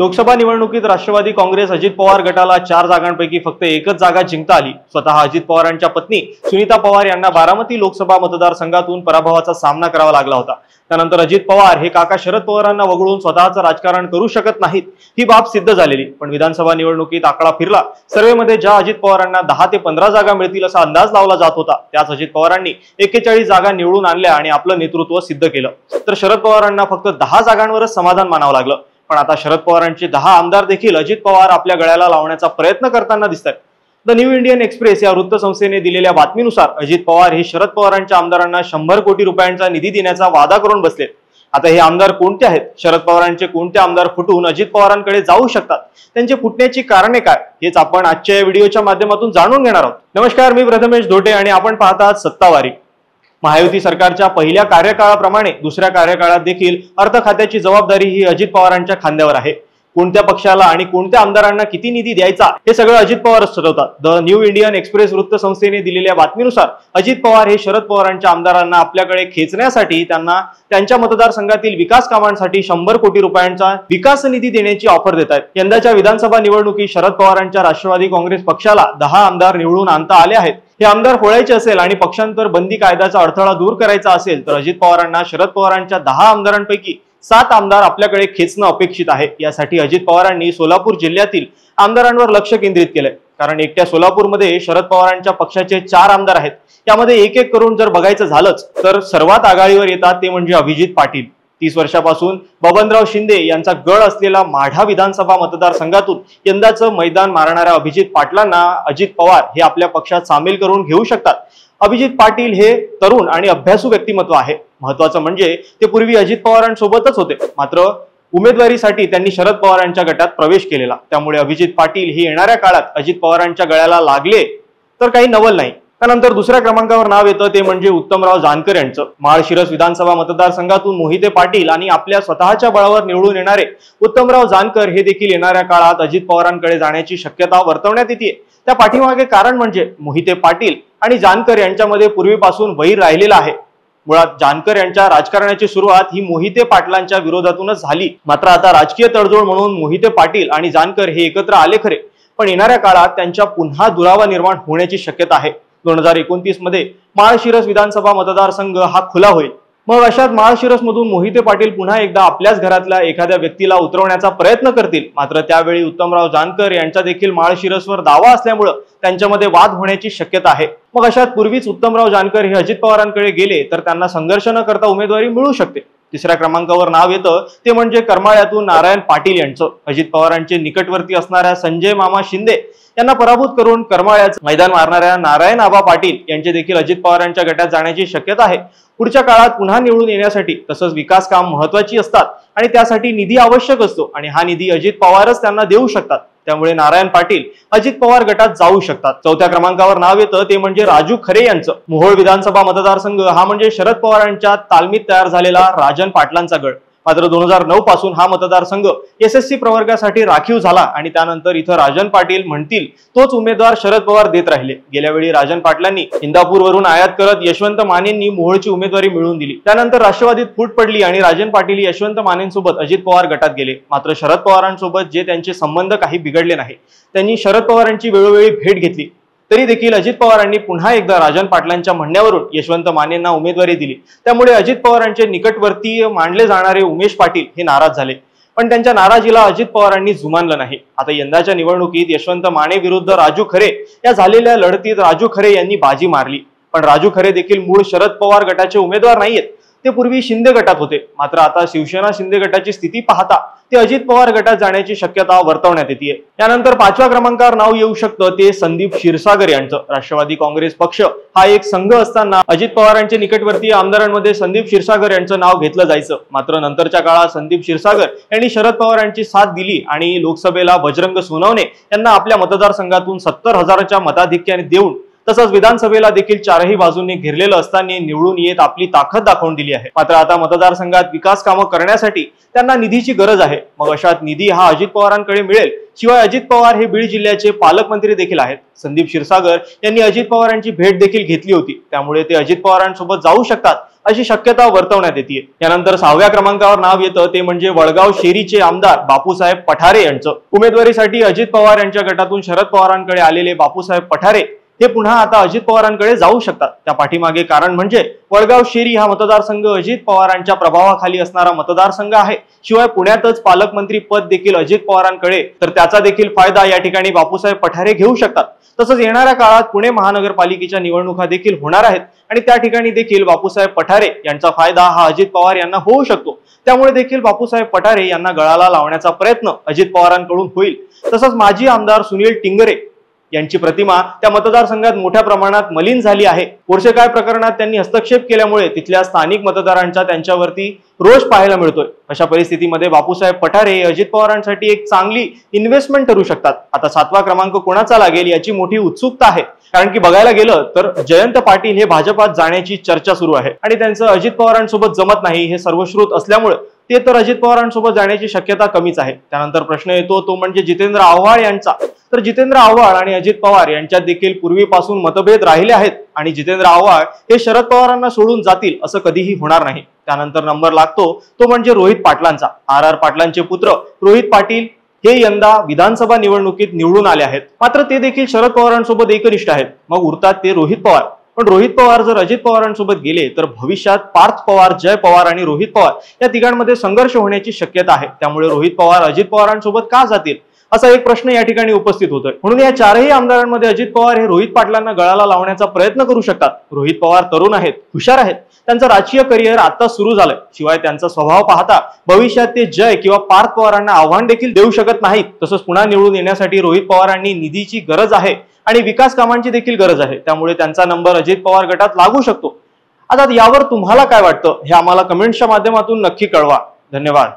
लोकसभा निवडणुकीत राष्ट्रवादी काँग्रेस अजित पवार गटाला 4 जागांपैकी फक्त एकच जागा जिंकता आली। स्वतः अजित पवारांच्या पत्नी सुनीता पवार यांना बारामती लोकसभा मतदारसंघातून पराभवाचा सामना करावा लागला होता। त्यानंतर अजित पवार हे काका शरद पवारांना वगळून स्वतःचं राजकारण करू शकत नाहीत ही बाब सिद्ध झालेली। पण विधानसभा निवडणुकीत आकडा फिरला। सर्वेमध्ये ज्या अजित पवारांना 10 ते 15 जागा मिळतील असा अंदाज लावला जात होता, त्याच अजित पवारांनी 41 जागा निवडून आणल्या आणि आपलं नेतृत्व सिद्ध केलं। तर शरद पवारांना फक्त 10 जागांवरच समाधान मानावं लागलं। पण आता शरद पवारांचे 10 आमदार देखील अजित पवार आपल्या गळ्याला लावण्याचा प्रयत्न करताना दिसतात। द न्यू इंडियन एक्सप्रेस या वृत्तसंस्थेने दिलेल्या बातमीनुसार अजित पवार हे शरद पवारांच्या आमदारांना 100 कोटी रुपयांचा निधी देण्याचा वादा करून बसलेत। आता हे आमदार कोणते आहेत? शरद पवारांचे कोणते आमदार फुटून अजित पवारांकडे जाऊ शकतात? त्यांचे फुटण्याची कारणे काय हेच आपण आजच्या या व्हिडिओच्या माध्यमातून जाणून घेणार आहोत। नमस्कार, मी प्रथमेश धोटे आणि आपण पाहतात सत्तावारी। महायुती सरकारच्या पहिल्या कार्यकाळाप्रमाणे दुसऱ्या कार्यकाळात देखील अर्थ खात्याची जबाबदारी ही अजित पवारांच्या खांद्यावर आहे। कोणत्या पक्षाला आणि कोणत्या आमदारांना किती निधी द्यायचा हे सगळं अजित पवारच ठरवतात। द न्यू इंडियन एक्सप्रेस वृत्तसंस्थेने दिलेल्या बातमीनुसार अजित पवार हे शरद पवारांच्या आमदारांना आपल्याकडे खेचण्यासाठी त्यांना त्यांच्या मतदारसंघातील विकास कामांसाठी 100 कोटी रुपयांचा विकास निधी देण्याची ऑफर देत आहेत। यंदाच्या विधानसभा निवडणुकीत शरद पवारांच्या राष्ट्रवादी काँग्रेस पक्षाला 10 आमदार निवडून आणता आले आहेत। हे आमदार फोडायचे असेल आणि पक्षांतर बंदी कायद्याचा अडथळा दूर करायचा असेल तर अजित पवारांना शरद पवारांच्या 10 आमदारांपैकी 7 आमदार आपल्याकडे खेचणं अपेक्षित आहे। यासाठी अजित पवारांनी सोलापूर जिल्ह्यातील आमदारांवर लक्ष केंद्रित केलंय। कारण एकट्या सोलापूरमध्ये शरद पवारांच्या पक्षाचे 4 आमदार आहेत। यामध्ये एक करून जर बघायचं झालंच तर सर्वात आघाडीवर येतात ते म्हणजे अभिजित पाटील। 30 वर्षापासून बबनराव शिंदे यांचा गड असलेला माढा विधानसभा मतदारसंघातून यंदाचं मैदान मारणाऱ्या अभिजित पाटलांना अजित पवार हे आपल्या पक्षात सामील करून घेऊ शकतात। अभिजित पाटील हे तरुण आणि अभ्यासू व्यक्तिमत्व आहे। महत्त्वाचं म्हणजे ते पूर्वी अजित पवारांसोबतच होते, मात्र उमेदवारीसाठी त्यांनी शरद पवारांच्या गटात प्रवेश केलेला। त्यामुळे अभिजित पाटील हे येणाऱ्या काळात अजित पवारांच्या गळ्याला लागले तर काही नवल नाही। त्यानंतर दुसऱ्या क्रमांकावर नाव येतं ते म्हणजे उत्तमराव जानकर यांचं। माळशिरस विधानसभा मतदारसंघातून मोहिते पाटील आणि आपल्या स्वतःच्या बळावर निवडून येणारे उत्तमराव जानकर हे देखील येणाऱ्या काळात अजित पवारांकडे जाण्याची शक्यता वर्तवण्यात येते। त्या पाठीमागे कारण म्हणजे मोहिते पाटील आणि जानकर यांच्यामध्ये पूर्वीपासून वैर राहिलेला आहे। मुळात जानकर यांच्या राजकारणाची सुरुवात ही मोहिते पाटलांच्या विरोधातूनच झाली। मात्र आता राजकीय तडजोड म्हणून मोहिते पाटील आणि जानकर हे एकत्र आले खरे, पण येणाऱ्या काळात त्यांच्या पुन्हा दुरावा निर्माण होण्याची शक्यता आहे। 2029 मध्ये माळशिरस विधानसभा मतदारसंघ हा खुला होईल। मग अशात माळशिरस मधून मोहिते पाटील पुन्हा एकदा आपल्याच घरातल्या एखाद्या व्यक्तीला उतरवण्याचा प्रयत्न करतील। मात्र त्यावेळी उत्तमराव जानकर यांचा देखील माळशिरसवर दावा असल्यामुळे त्यांच्यामध्ये वाद होण्याची शक्यता आहे। मग अशात पूर्वीच उत्तमराव जानकर हे अजित पवारांकडे गेले तर त्यांना संघर्ष न करता उमेदवारी मिळू शकते। तिसऱ्या क्रमांकावर नाव येतं ते म्हणजे करमाळ्यातून नारायण पाटील यांचं। अजित पवारांचे निकटवर्ती असणाऱ्या संजय मामा शिंदे यांना पराभूत करून करमाळ्याचं मैदान मारणाऱ्या नारायण आबा पाटील यांचे देखील अजित पवारांच्या गटात जाण्याची शक्यता आहे। पुढच्या काळात पुन्हा निवडून येण्यासाठी तसंच विकास काम महत्त्वाची असतात आणि त्यासाठी निधी आवश्यक असतो आणि हा निधी अजित पवारच त्यांना देऊ शकतात। त्यामुळे नारायण पाटील अजित पवार गटात जाऊ शकतात। चौथ्या क्रमांकावर नाव येतं ते म्हणजे राजू खरे यांचं। मोहोळ विधानसभा मतदारसंघ हा म्हणजे शरद पवारांच्या तालमीत तयार झालेला राजन पाटलांचा गड। मात्र 2009 पासून हा मतदारसंघ एसएससी प्रवर्गासाठी राखीव झाला आणि त्यानंतर इथं राजन पाटील म्हणतील तोच उमेदवार शरद पवार देत राहिले। गेल्या वेळी राजन पाटलांनी इंदापूरवरून आयात करत यशवंत मानेंनी मोहोळची उमेदवारी मिळवून दिली। त्यानंतर राष्ट्रवादीत फूट पडली आणि राजन पाटील यशवंत मानेंसोबत अजित पवार गटात गेले। मात्र शरद पवारांसोबत जे त्यांचे संबंध काही बिघडले नाही, त्यांनी शरद पवारांची वेळोवेळी भेट घेतली। तरी देखील अजित पवारांनी पुन्हा एकदा राजन पाटलांच्या म्हणण्यावरून यशवंत मानेंना उमेदवारी दिली। त्यामुळे अजित पवारांचे निकटवर्तीय मानले जाणारे उमेश पाटील हे नाराज झाले, पण त्यांच्या नाराजीला अजित पवारांनी जुमानलं नाही। आता यंदाच्या निवडणुकीत यशवंत माने विरुद्ध राजू खरे या झालेल्या लढतीत राजू खरे यांनी बाजी मारली। पण राजू खरे देखील मूळ शरद पवार गटाचे उमेदवार नाहीयेत, ते पूर्वी शिंदे गटात होते। मात्र आता शिवसेना शिंदे गटाची स्थिती पाहता ते अजित पवार गटात जाण्याची शक्यता वर्तवण्यात येते। यानंतर 5व्या क्रमांकावर नाव येऊ शकतं ते संदीप क्षीरसागर यांचं। राष्ट्रवादी काँग्रेस पक्ष हा एक संघ असताना अजित पवारांचे निकटवर्तीय आमदारांमध्ये संदीप क्षीरसागर यांचं नाव घेतलं जायचं। मात्र नंतरच्या काळात संदीप क्षीरसागर यांनी शरद पवारांची साथ दिली आणि लोकसभेला बजरंग सोनवणे यांना आपल्या मतदारसंघातून 70,000च्या मताधिक्याने देऊन तसंच विधानसभेला देखील 4ही बाजूंनी घेरलेलं असताना निवडून येत आपली ताकद दाखवून दिली आहे। मात्र आता मतदारसंघात विकास कामं करण्यासाठी त्यांना निधीची गरज आहे। मग अशात निधी हा अजित पवारांकडे मिळेल। शिवाय अजित पवार हे बीड जिल्ह्याचे पालकमंत्री देखील आहेत। संदीप क्षीरसागर यांनी अजित पवारांची भेट देखील घेतली होती, त्यामुळे ते अजित पवारांसोबत जाऊ शकतात। अशी शक्यता वर्तवण्यात येते। यानंतर 6व्या क्रमांकावर नाव येतं ते म्हणजे वडगाव शेरीचे आमदार बापूसाहेब पठारे यांचं। उमेदवारीसाठी अजित पवार यांच्या गटातून शरद पवारांकडे आलेले बापूसाहेब पठारे हे पुन्हा आता अजित पवारांकडे जाऊ शकतात। त्या पाठीमागे कारण म्हणजे वडगाव शेरी हा मतदारसंघ अजित पवारांच्या प्रभावाखाली असणारा मतदारसंघ आहे। शिवाय पुण्यातच पालकमंत्री पद देखील अजित पवारांकडे, तर त्याचा देखील फायदा या ठिकाणी बापूसाहेब पठारे घेऊ शकतात। तसंच येणाऱ्या काळात पुणे महानगरपालिकेच्या निवडणुका देखील होणार आहेत आणि त्या ठिकाणी देखील बापूसाहेब पठारे यांचा फायदा हा अजित पवार यांना होऊ शकतो। त्यामुळे देखील बापूसाहेब पठारे यांना गळाला लावण्याचा प्रयत्न अजित पवारांकडून होईल। तसंच माजी आमदार सुनील टिंगरे यांची प्रतिमा त्या मतदारसंघात मोठ्या प्रमाणात मलिन झाली आहे। पोरसेकाय प्रकरणात त्यांनी हस्तक्षेप केल्यामुळे तिथल्या स्थानिक मतदारांचा त्यांच्यावरती रोष पाहायला मिळतोय। अशा परिस्थितीमध्ये बापूसाहेब पठारे हे अजित पवारांसाठी एक चांगली इन्व्हेस्टमेंट ठरू शकतात। आता 7वा क्रमांक कोणाचा लागेल याची मोठी उत्सुकता आहे, कारण की बघायला गेलं तर जयंत पाटील हे भाजपात जाण्याची चर्चा सुरू आहे आणि त्यांचं अजित पवारांसोबत जमत नाही हे सर्वश्रुत असल्यामुळे ते तर अजित पवारांसोबत जाण्याची शक्यता कमीच आहे। त्यानंतर प्रश्न येतो तो म्हणजे जितेंद्र आव्हाड यांचा। तर जितेंद्र आव्हाड आणि अजित पवार यांच्यात देखील पूर्वीपासून मतभेद राहिले आहेत आणि जितेंद्र आव्हाड हे शरद पवारांना सोडून जातील असं कधीही होणार नाही। त्यानंतर नंबर लागतो तो म्हणजे रोहित पाटलांचा। आर पाटलांचे पुत्र रोहित पाटील हे यंदा विधानसभा निवडणुकीत निवडून आले आहेत, मात्र ते देखील शरद पवारांसोबत एकनिष्ठ आहेत। मग उरतात ते रोहित पवार। पण रोहित पवार जर अजित पवारांसोबत गेले तर भविष्यात पार्थ पवार, जय पवार आणि रोहित पवार या तिघांमध्ये संघर्ष होण्याची शक्यता आहे। त्यामुळे रोहित पवार अजित पवारांसोबत का जातील असा एक प्रश्न या ठिकाणी उपस्थित होतोय। म्हणून या चारही आमदारांमध्ये अजित पवार हे रोहित पाटलांना गळाला लावण्याचा प्रयत्न करू शकतात। रोहित पवार तरुण आहेत, हुशार आहेत, त्यांचं राजकीय करिअर आता सुरू झालंय। शिवाय त्यांचा स्वभाव पाहता भविष्यात ते जय किंवा पार्थ पवारांना आव्हान देखील देऊ शकत नाहीत। तसंच पुन्हा निवडून येण्यासाठी रोहित पवारांनी निधीची गरज आहे आणि विकास कामांची देखील गरज आहे। त्यामुळे त्यांचा नंबर अजित पवार गटात लागू शकतो। आता यावर तुम्हाला काय वाटतं हे आम्हाला कमेंट्सच्या माध्यमातून नक्की कळवा। धन्यवाद।